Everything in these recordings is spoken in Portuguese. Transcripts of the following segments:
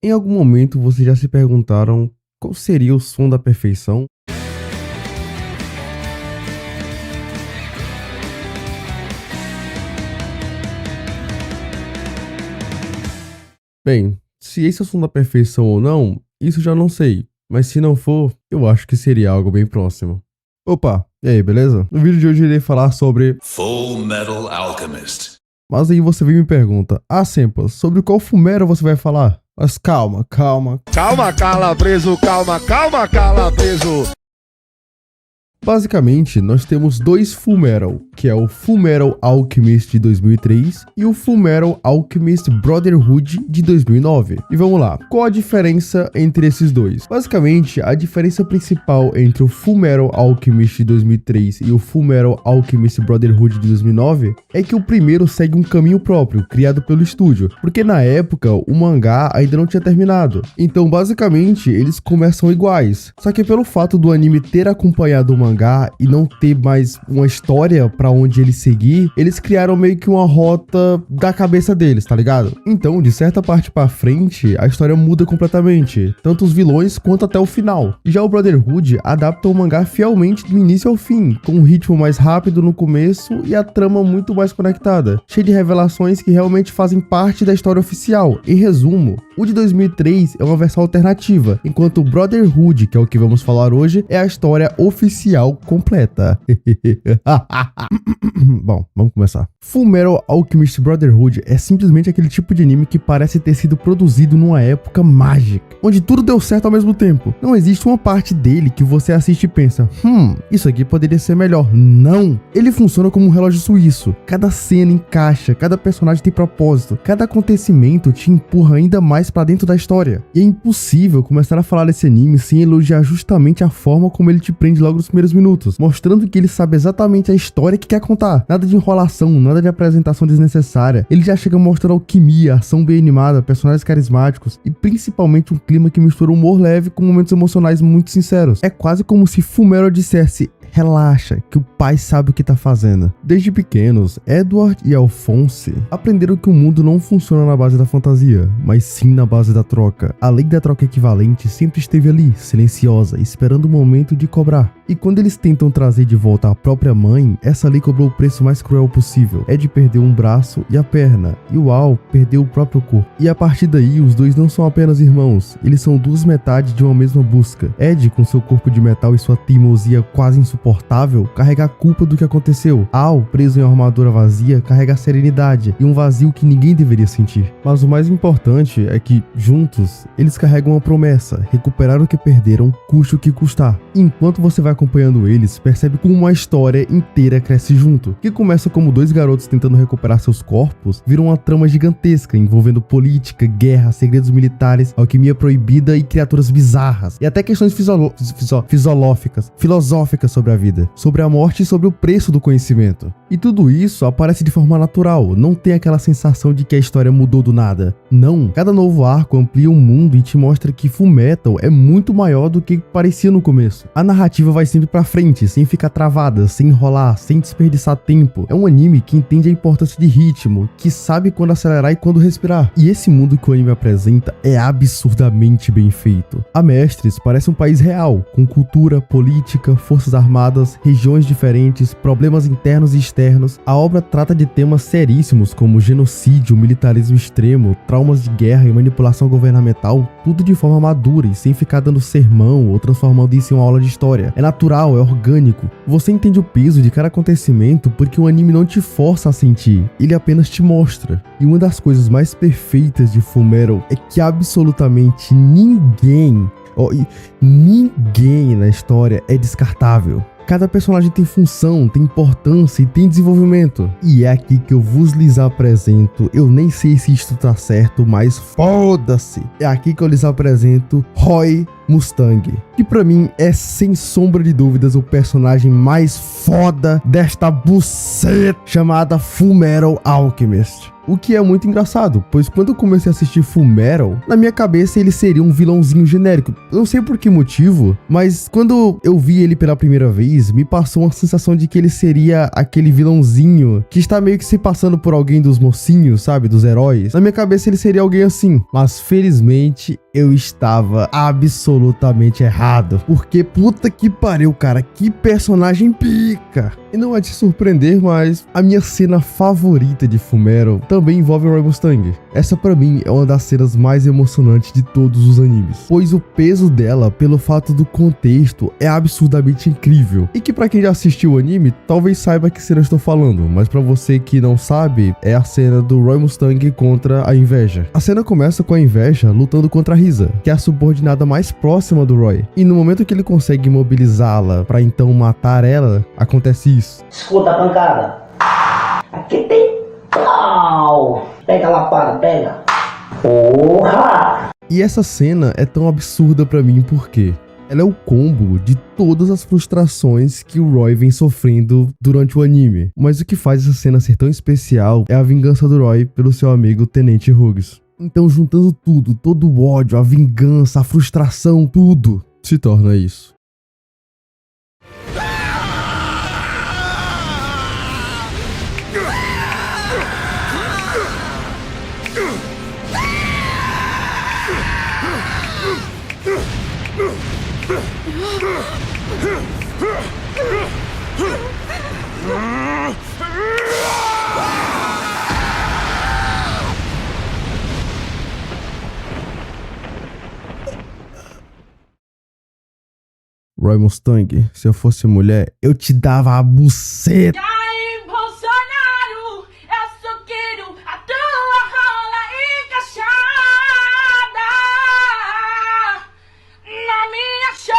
Em algum momento vocês já se perguntaram qual seria o som da perfeição? Bem, se esse é o som da perfeição ou não, isso já não sei, mas se não for, eu acho que seria algo bem próximo. Opa, e aí, beleza? No vídeo de hoje eu irei falar sobre Full Metal Alchemist. Mas aí você vem e me pergunta, Sempas, sobre qual Fullmetal você vai falar? Mas calma. Calma, calabreso, calma, calabreso. Basicamente, nós temos dois Fullmetal, que é o Fullmetal Alchemist de 2003 e o Fullmetal Alchemist Brotherhood de 2009. E vamos lá, qual a diferença entre esses dois? Basicamente, a diferença principal entre o Fullmetal Alchemist de 2003 e o Fullmetal Alchemist Brotherhood de 2009 é que o primeiro segue um caminho próprio, criado pelo estúdio, porque na época o mangá ainda não tinha terminado. Então, basicamente, eles começam iguais, só que pelo fato do anime ter acompanhado o mangá e não ter mais uma história pra onde ele seguir, eles criaram meio que uma rota da cabeça deles, tá ligado? Então, de certa parte pra frente, a história muda completamente, tanto os vilões quanto até o final. E já o Brotherhood adapta o mangá fielmente do início ao fim, com um ritmo mais rápido no começo e a trama muito mais conectada, cheia de revelações que realmente fazem parte da história oficial. Em resumo, o de 2003 é uma versão alternativa, enquanto o Brotherhood, que é o que vamos falar hoje, é a história oficial completa. Bom, vamos começar. Fullmetal Alchemist Brotherhood é simplesmente aquele tipo de anime que parece ter sido produzido numa época mágica, onde tudo deu certo ao mesmo tempo. Não existe uma parte dele que você assiste e pensa, isso aqui poderia ser melhor. Não! Ele funciona como um relógio suíço. Cada cena encaixa, cada personagem tem propósito, cada acontecimento te empurra ainda mais pra dentro da história. E é impossível começar a falar desse anime sem elogiar justamente a forma como ele te prende logo nos primeiros minutos, mostrando que ele sabe exatamente a história que quer contar. Nada de enrolação, nada de apresentação desnecessária. Ele já chega mostrando alquimia, ação bem animada, personagens carismáticos e principalmente um clima que mistura humor leve com momentos emocionais muito sinceros. É quase como se Fullmetal dissesse: relaxa, que o pai sabe o que tá fazendo. Desde pequenos, Edward e Alphonse aprenderam que o mundo não funciona na base da fantasia, mas sim na base da troca. A lei da troca equivalente sempre esteve ali, silenciosa, esperando o momento de cobrar. E quando eles tentam trazer de volta a própria mãe, essa lei cobrou o preço mais cruel possível. Ed perdeu um braço e a perna, e o Al perdeu o próprio corpo. E a partir daí, os dois não são apenas irmãos, eles são duas metades de uma mesma busca. Ed, com seu corpo de metal e sua teimosia quase insuportável, carrega a culpa do que aconteceu. Al, preso em uma armadura vazia, carrega a serenidade e um vazio que ninguém deveria sentir. Mas o mais importante é que, juntos, eles carregam uma promessa: recuperar o que perderam, custe o que custar. Enquanto você vai acompanhando eles, percebe como uma história inteira cresce junto, que começa como dois garotos tentando recuperar seus corpos, vira uma trama gigantesca envolvendo política, guerra, segredos militares, alquimia proibida e criaturas bizarras, e até questões filosóficas sobre a vida, sobre a morte e sobre o preço do conhecimento. E tudo isso aparece de forma natural, não tem aquela sensação de que a história mudou do nada. Não, cada novo arco amplia o mundo e te mostra que Fullmetal é muito maior do que parecia no começo. A narrativa vai sempre pra frente, sem ficar travada, sem enrolar, sem desperdiçar tempo. É um anime que entende a importância de ritmo, que sabe quando acelerar e quando respirar. E esse mundo que o anime apresenta é absurdamente bem feito. A Mestres parece um país real, com cultura, política, forças armadas, regiões diferentes, problemas internos e externos. A obra trata de temas seríssimos como genocídio, militarismo extremo, traumas de guerra e manipulação governamental, tudo de forma madura e sem ficar dando sermão ou transformando isso em uma aula de história. É natural, é orgânico. Você entende o peso de cada acontecimento porque o anime não te força a sentir, ele apenas te mostra. E uma das coisas mais perfeitas de Fullmetal é que absolutamente ninguém na história é descartável. Cada personagem tem função, tem importância e tem desenvolvimento. E é aqui que eu lhes apresento, eu nem sei se isto tá certo, mas foda-se. É aqui que eu lhes apresento Roy Mustang, que pra mim é sem sombra de dúvidas o personagem mais foda desta buceta chamada Fullmetal Alchemist. O que é muito engraçado, pois quando eu comecei a assistir Fullmetal, na minha cabeça ele seria um vilãozinho genérico. Eu não sei por que motivo, mas quando eu vi ele pela primeira vez, me passou uma sensação de que ele seria aquele vilãozinho que está meio que se passando por alguém dos mocinhos, sabe? Dos heróis. Na minha cabeça ele seria alguém assim, mas felizmente eu estava absolutamente errado. Porque puta que pariu, cara, que personagem pica! E não é de surpreender, mas a minha cena favorita de Fullmetal também envolve o Roy Mustang. Essa pra mim é uma das cenas mais emocionantes de todos os animes, pois o peso dela, pelo fato do contexto, é absurdamente incrível. E que pra quem já assistiu o anime, talvez saiba que cena eu estou falando, mas pra você que não sabe, é a cena do Roy Mustang contra a Inveja. A cena começa com a Inveja lutando contra a Risa, que é a subordinada mais próxima do Roy. E no momento que ele consegue imobilizá-la pra então matar ela, acontece isso. Escuta a pancada. Aqui tem pau. Pega a lapada, pega. Porra! E essa cena é tão absurda pra mim porque ela é o combo de todas as frustrações que o Roy vem sofrendo durante o anime. Mas o que faz essa cena ser tão especial é a vingança do Roy pelo seu amigo Tenente Hughes. Então, juntando tudo, todo o ódio, a vingança, a frustração, tudo se torna isso. Roy Mustang, se eu fosse mulher, eu te dava a buceta. Jair Bolsonaro, eu só quero a tua rola encaixada na minha chota.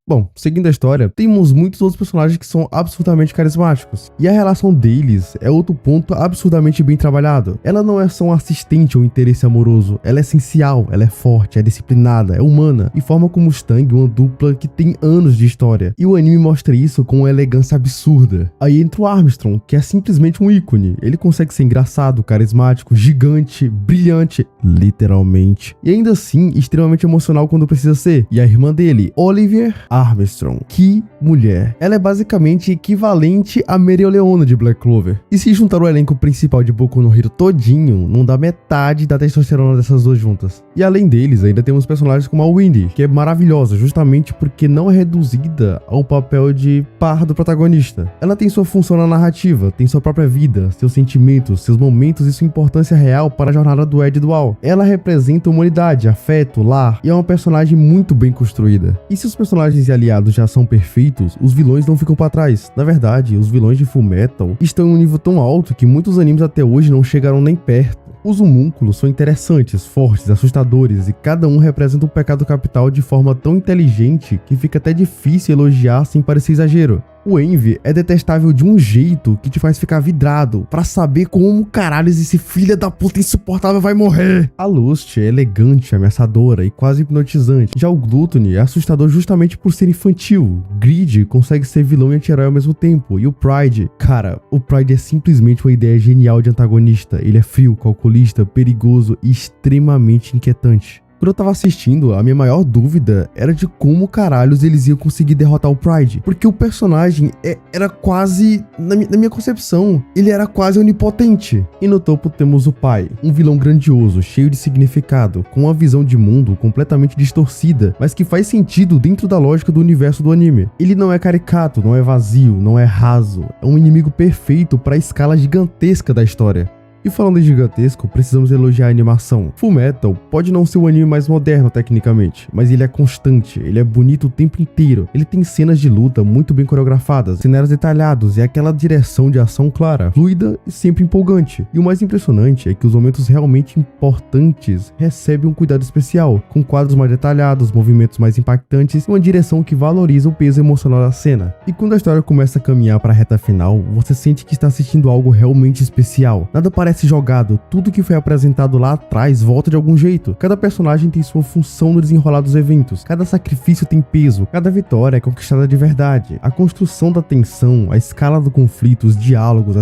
Bom, seguindo a história, temos muitos outros personagens que são absurdamente carismáticos. E a relação deles é outro ponto absurdamente bem trabalhado. Ela não é só um assistente ou interesse amoroso, ela é essencial, ela é forte, é disciplinada, é humana. E forma com o Mustang uma dupla que tem anos de história. E o anime mostra isso com uma elegância absurda. Aí entra o Armstrong, que é simplesmente um ícone. Ele consegue ser engraçado, carismático, gigante, brilhante, literalmente. E ainda assim, extremamente emocional quando precisa ser. E a irmã dele, Oliver Armstrong. Que mulher. Ela é basicamente equivalente a Mereoleona de Black Clover. E se juntar o elenco principal de Boku no Hero todinho, não dá metade da testosterona dessas duas juntas. E além deles, ainda temos personagens como a Windy, que é maravilhosa justamente porque não é reduzida ao papel de par do protagonista. Ela tem sua função na narrativa, tem sua própria vida, seus sentimentos, seus momentos e sua importância real para a jornada do Ed e do Al. Ela representa humanidade, afeto, lar e é uma personagem muito bem construída. E se os personagens e aliados já são perfeitos, os vilões não ficam para trás. Na verdade, os vilões de Fullmetal estão em um nível tão alto que muitos animes até hoje não chegaram nem perto. Os homúnculos são interessantes, fortes, assustadores e cada um representa um pecado capital de forma tão inteligente que fica até difícil elogiar sem parecer exagero. O Envy é detestável de um jeito que te faz ficar vidrado pra saber como caralhos esse filho da puta insuportável vai morrer. A Lust é elegante, ameaçadora e quase hipnotizante. Já o Gluttony é assustador justamente por ser infantil. Greed consegue ser vilão e anti-herói ao mesmo tempo. E o Pride, cara, o Pride é simplesmente uma ideia genial de antagonista. Ele é frio, calculista, perigoso e extremamente inquietante. Quando eu tava assistindo, a minha maior dúvida era de como caralhos eles iam conseguir derrotar o Pride. Porque o personagem era quase, na minha concepção, ele era quase onipotente. E no topo temos o pai, um vilão grandioso, cheio de significado, com uma visão de mundo completamente distorcida, mas que faz sentido dentro da lógica do universo do anime. Ele não é caricato, não é vazio, não é raso. É um inimigo perfeito para a escala gigantesca da história. E falando em gigantesco, precisamos elogiar a animação. Fullmetal pode não ser o anime mais moderno tecnicamente, mas ele é constante, ele é bonito o tempo inteiro. Ele tem cenas de luta muito bem coreografadas, cenários detalhados e aquela direção de ação clara, fluida e sempre empolgante. E o mais impressionante é que os momentos realmente importantes recebem um cuidado especial, com quadros mais detalhados, movimentos mais impactantes e uma direção que valoriza o peso emocional da cena. E quando a história começa a caminhar para a reta final, você sente que está assistindo algo realmente especial. Nada parece parece jogado, tudo que foi apresentado lá atrás volta de algum jeito. Cada personagem tem sua função no desenrolar dos eventos, cada sacrifício tem peso, cada vitória é conquistada de verdade. A construção da tensão, a escala do conflito, os diálogos,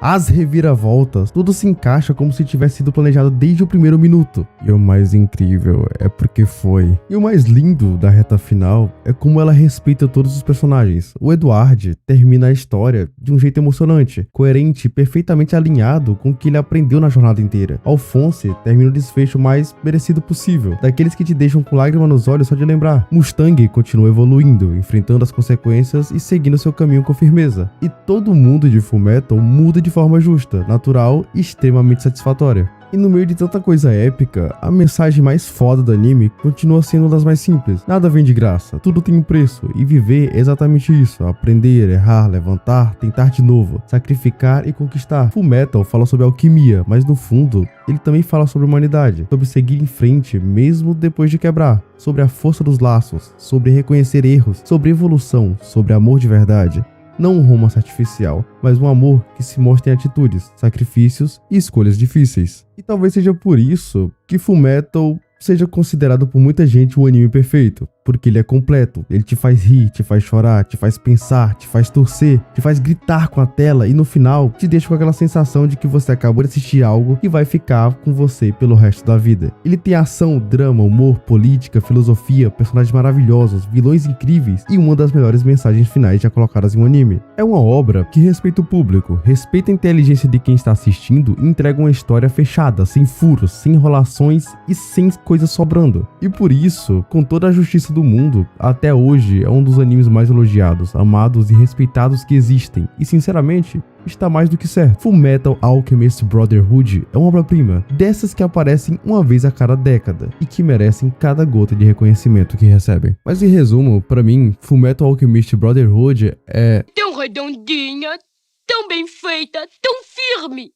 as reviravoltas, tudo se encaixa como se tivesse sido planejado desde o primeiro minuto. E o mais incrível é porque foi. E o mais lindo da reta final é como ela respeita todos os personagens. O Edward termina a história de um jeito emocionante, coerente e perfeitamente alinhado com o que ele aprendeu na jornada inteira. Alphonse termina o desfecho mais merecido possível, daqueles que te deixam com lágrima nos olhos só de lembrar. Mustang continua evoluindo, enfrentando as consequências e seguindo seu caminho com firmeza. E todo mundo de Fullmetal muda de forma justa, natural e extremamente satisfatória. E no meio de tanta coisa épica, a mensagem mais foda do anime continua sendo uma das mais simples. Nada vem de graça, tudo tem um preço, e viver é exatamente isso: aprender, errar, levantar, tentar de novo, sacrificar e conquistar. Fullmetal fala sobre alquimia, mas no fundo, ele também fala sobre humanidade, sobre seguir em frente mesmo depois de quebrar, sobre a força dos laços, sobre reconhecer erros, sobre evolução, sobre amor de verdade. Não um romance artificial, mas um amor que se mostra em atitudes, sacrifícios e escolhas difíceis. E talvez seja por isso que Fullmetal seja considerado por muita gente o anime perfeito, porque ele é completo, ele te faz rir, te faz chorar, te faz pensar, te faz torcer, te faz gritar com a tela e no final te deixa com aquela sensação de que você acabou de assistir algo que vai ficar com você pelo resto da vida. Ele tem ação, drama, humor, política, filosofia, personagens maravilhosos, vilões incríveis e uma das melhores mensagens finais já colocadas em um anime. É uma obra que respeita o público, respeita a inteligência de quem está assistindo e entrega uma história fechada, sem furos, sem enrolações e sem coisas sobrando. E por isso, com toda a justiça do mundo, até hoje é um dos animes mais elogiados, amados e respeitados que existem. E sinceramente, está mais do que certo. Fullmetal Alchemist Brotherhood é uma obra-prima, dessas que aparecem uma vez a cada década e que merecem cada gota de reconhecimento que recebem. Mas em resumo, pra mim, Fullmetal Alchemist Brotherhood é Tão redondinha, tão bem feita, tão firme.